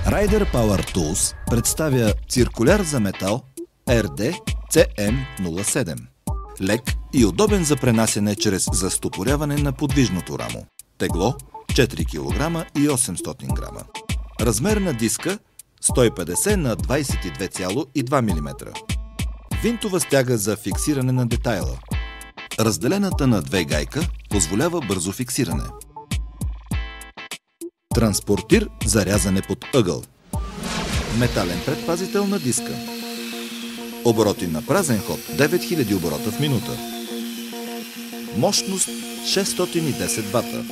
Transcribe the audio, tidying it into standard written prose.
Ryder Power Tools представя циркуляр за метал RD CM07. Лек и удобен за пренасяне чрез застопоряване на подвижното рамо. Тегло 4 кг и 800 г. Размер на диска 150 на 22,2 мм. Винтова стяга за фиксиране на детайла. Разделената на две гайка позволява бързо фиксиране. Транспортир за рязане под ъгъл. Метален предпазител на диска. Обороти на празен ход 9000 оборота в минута. Мощност 610 вата.